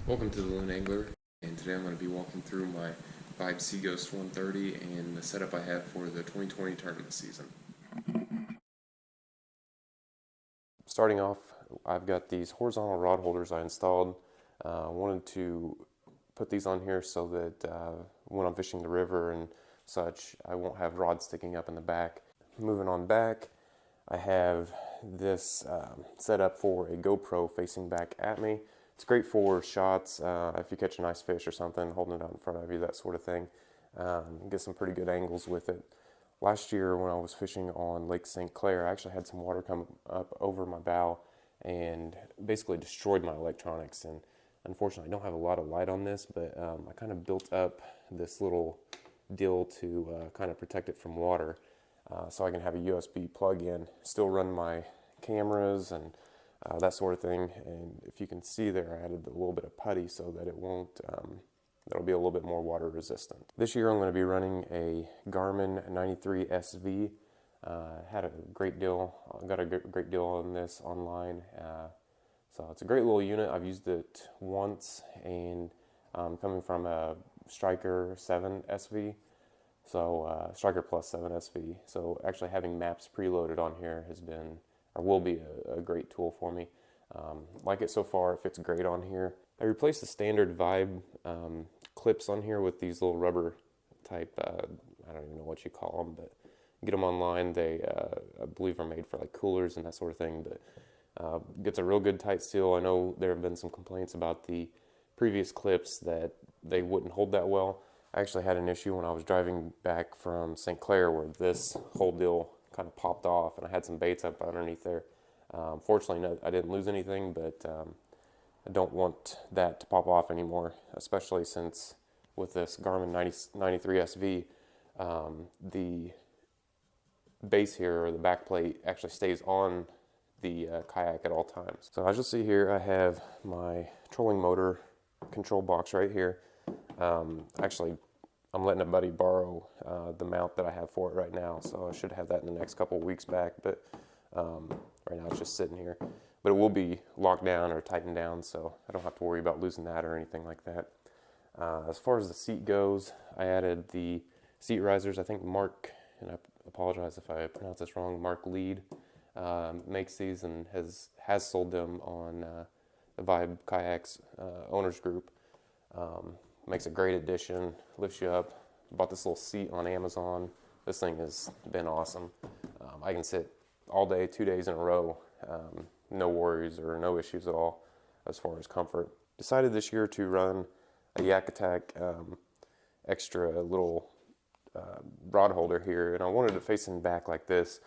Welcome to the Loon Angler, and today I'm going to be walking through my Vibe Seaghost 130 and the setup I have for the 2020 tournament season. Starting off, I've got these horizontal rod holders I installed. I wanted to put these on here so that when I'm fishing the river and such, I won't have rods sticking up in the back. Moving on back, I have this set up for a GoPro facing back at me. It's great for shots, if you catch a nice fish or something, holding it out in front of you, that sort of thing. Get some pretty good angles with it. Last year when I was fishing on Lake St. Clair, I actually had some water come up over my bow and basically destroyed my electronics. And unfortunately, I don't have a lot of light on this, but I kind of built up this little deal to kind of protect it from water. So I can have a USB plug-in, still run my cameras and that sort of thing. And if you can see there, I added a little bit of putty so that it won't, that'll be a little bit more water resistant. This year I'm going to be running a Garmin 93 SV. Had a great deal, got a great deal on this online. So it's a great little unit. I've used it once, and coming from a Striker 7 SV, so Striker Plus 7 SV. So actually having maps preloaded on here has been, or will be, a great tool for me. Like it so far, it fits great on here. I replaced the standard Vibe clips on here with these little rubber type, I don't even know what you call them, but get them online. They, I believe, are made for like coolers and that sort of thing, but gets a real good tight seal. I know there have been some complaints about the previous clips that they wouldn't hold that well. I actually had an issue when I was driving back from St. Clair where this whole deal kind of popped off and I had some baits up underneath there. Fortunately, no, I didn't lose anything, but I don't want that to pop off anymore, especially since with this Garmin 93 SV, the base here, or the back plate, actually stays on the kayak at all times. So as you'll see here, I have my trolling motor control box right here. Actually, I'm letting a buddy borrow the mount that I have for it right now, so I should have that in the next couple weeks back, but right now it's just sitting here. But it will be locked down or tightened down, so I don't have to worry about losing that or anything like that. As far as the seat goes, I added the seat risers. I think Mark, and I apologize if I pronounce this wrong, Mark Lead makes these and has sold them on the Vibe Kayaks owners group. Makes a great addition, lifts you up. Bought this little seat on Amazon. This thing has been awesome. I can sit all day, 2 days in a row, no worries or no issues at all as far as comfort. Decided this year to run a Yak Attack extra little rod holder here, and I wanted it facing back like this.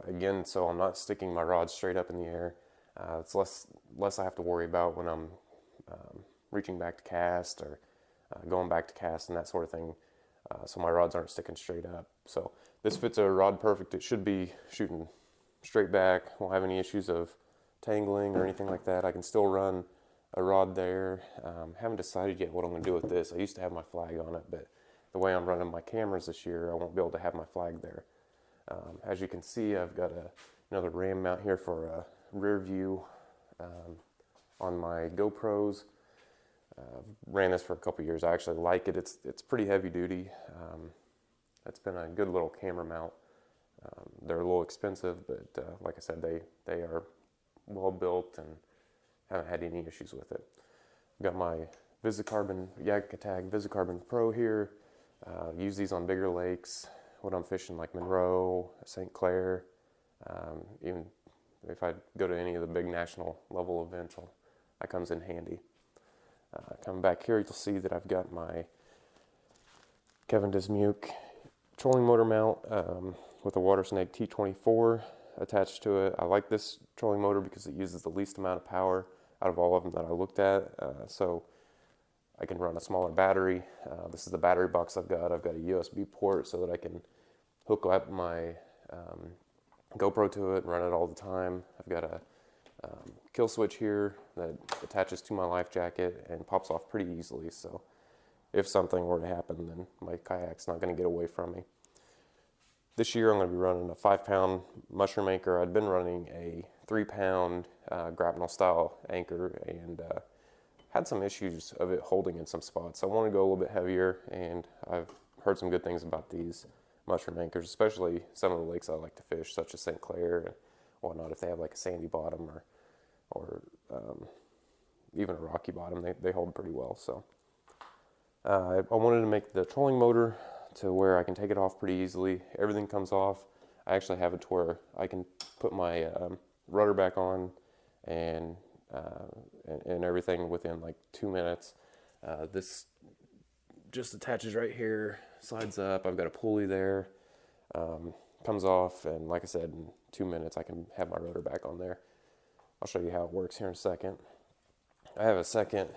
Again, so I'm not sticking my rod straight up in the air. It's less I have to worry about when I'm reaching back to cast or going back to cast and that sort of thing, so my rods aren't sticking straight up. So this fits a rod perfect. It should be shooting straight back. Won't have any issues of tangling or anything like that. I can still run a rod there. Haven't decided yet what I'm going to do with this. I used to have my flag on it, but the way I'm running my cameras this year, I won't be able to have my flag there. As you can see, I've got another RAM mount here for a rear view on my GoPros. Ran this for a couple years. I actually like it. It's pretty heavy duty. It's been a good little camera mount. They're a little expensive, but like I said, they are well built and haven't had any issues with it. I've got my Visicarbon Yak Attack Visicarbon Pro here. Use these on bigger lakes when I'm fishing like Monroe, St. Clair. Even if I go to any of the big national level events, that comes in handy. Coming back here, you'll see that I've got my Kevin Dismuke trolling motor mount with a Watersnake T24 attached to it. I like this trolling motor because it uses the least amount of power out of all of them that I looked at. So I can run a smaller battery. This is the battery box I've got. I've got a USB port so that I can hook up my GoPro to it and run it all the time. I've got a kill switch here that attaches to my life jacket and pops off pretty easily, so if something were to happen, then my kayak's not going to get away from me. This year I'm going to be running a 5-pound mushroom anchor. I'd been running a 3-pound grapnel style anchor, and had some issues of it holding in some spots. I want to go a little bit heavier, and I've heard some good things about these mushroom anchors, especially some of the lakes I like to fish, such as St. Clair and whatnot. If they have like a sandy bottom or even a rocky bottom, they hold pretty well. So I wanted to make the trolling motor to where I can take it off pretty easily. Everything comes off. I actually have it to where I can put my rudder back on and everything within like 2 minutes. This just attaches right here, slides up. I've got a pulley there, comes off, and like I said, in 2 minutes I can have my rudder back on there. I'll show you how it works here in a second. I have a second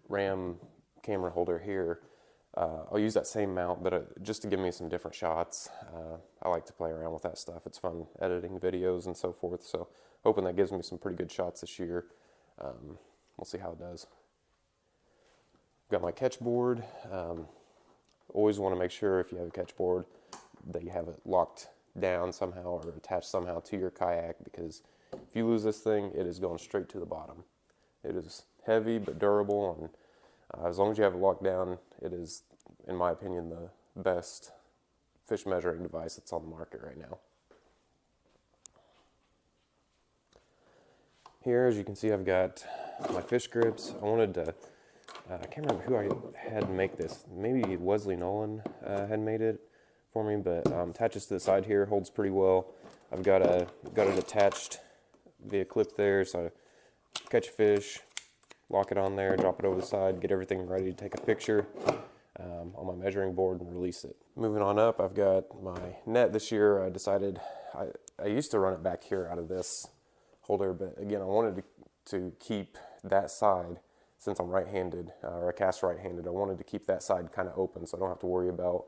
Ram camera holder here. I'll use that same mount, but just to give me some different shots. I like to play around with that stuff. It's fun editing videos and so forth, so hoping that gives me some pretty good shots this year. We'll see how it does. Got my catch board. Always want to make sure if you have a catch board that you have it locked down somehow or attached somehow to your kayak, because if you lose this thing, it is going straight to the bottom. It is heavy but durable, and as long as you have it locked down, it is, in my opinion, the best fish measuring device that's on the market right now. Here, as you can see, I've got my fish grips. I wanted to, I can't remember who I had make this. Maybe Wesley Nolan had made it for me, but attaches to the side here, holds pretty well. I've got it attached via clip there, so I catch a fish, lock it on there, drop it over the side, get everything ready to take a picture on my measuring board and release it. Moving on up, I've got my net this year. I decided, I used to run it back here out of this holder, but again, I wanted to keep that side, since I'm right-handed, or I cast right-handed, I wanted to keep that side kind of open so I don't have to worry about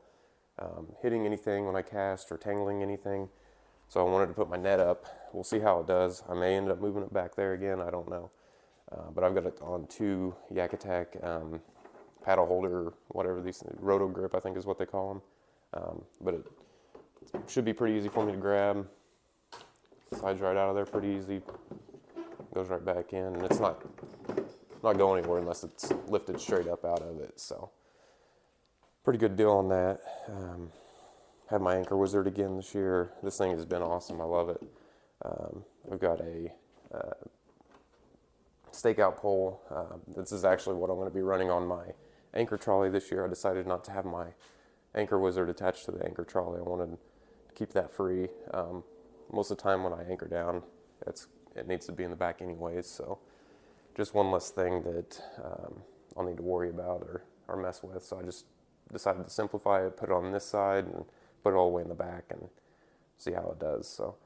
hitting anything when I cast or tangling anything. So I wanted to put my net up. We'll see how it does. I may end up moving it back there again, I don't know. But I've got it on two Yak Attack paddle holder, whatever these, roto grip I think is what they call them. But it should be pretty easy for me to grab. Slides right out of there pretty easy. Goes right back in, and it's not going anywhere unless it's lifted straight up out of it. So pretty good deal on that. Have my Anchor Wizard again this year. This thing has been awesome. I love it. I've got a stakeout pole. This is actually what I'm going to be running on my anchor trolley this year. I decided not to have my Anchor Wizard attached to the anchor trolley. I wanted to keep that free. Most of the time when I anchor down, it needs to be in the back anyways, so just one less thing that I'll need to worry about or mess with. So I just decided to simplify it, put it on this side, and put it all the way in the back and see how it does. So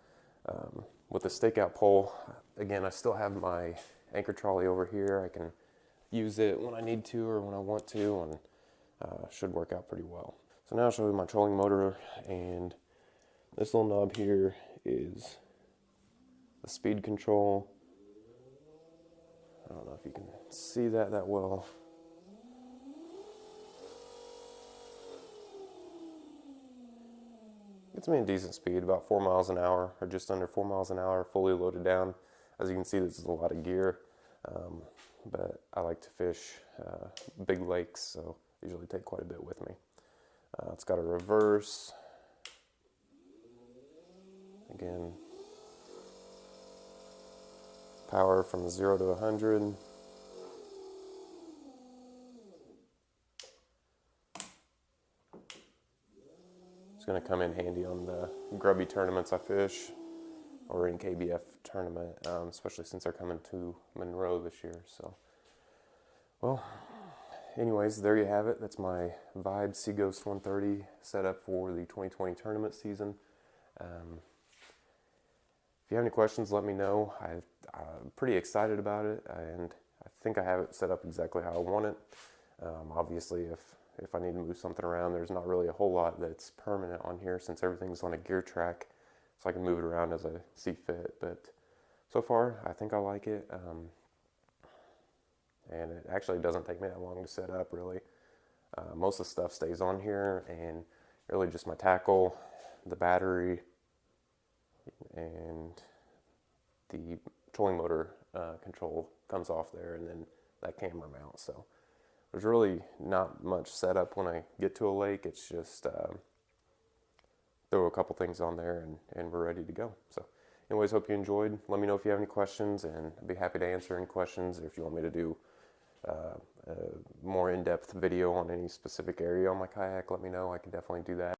with the stakeout pole, again, I still have my anchor trolley over here. I can use it when I need to or when I want to, and should work out pretty well. So now I'll show you my trolling motor, and this little knob here is the speed control. I don't know if you can see that well. Gets me a decent speed, about 4 miles an hour, or just under 4 miles an hour, fully loaded down. As you can see, this is a lot of gear, but I like to fish big lakes, so I usually take quite a bit with me. It's got a reverse. Again, power from 0 to 100. It's going to come in handy on the grubby tournaments I fish, or in KBF tournament, especially since they're coming to Monroe this year. So, well, anyways, there you have it. That's my Vibe Seaghost 130 set up for the 2020 tournament season. If you have any questions, let me know. I'm pretty excited about it, and I think I have it set up exactly how I want it. Obviously, if I need to move something around, there's not really a whole lot that's permanent on here since everything's on a gear track, so I can move it around as I see fit. But so far, I think I like it, and it actually doesn't take me that long to set up, really. Most of the stuff stays on here, and really just my tackle, the battery, and the trolling motor control comes off there, and then that camera mount. So there's really not much setup when I get to a lake. It's just throw a couple things on there, and we're ready to go. So anyways, hope you enjoyed. Let me know if you have any questions, and I'd be happy to answer any questions. If you want me to do a more in-depth video on any specific area on my kayak, let me know. I can definitely do that.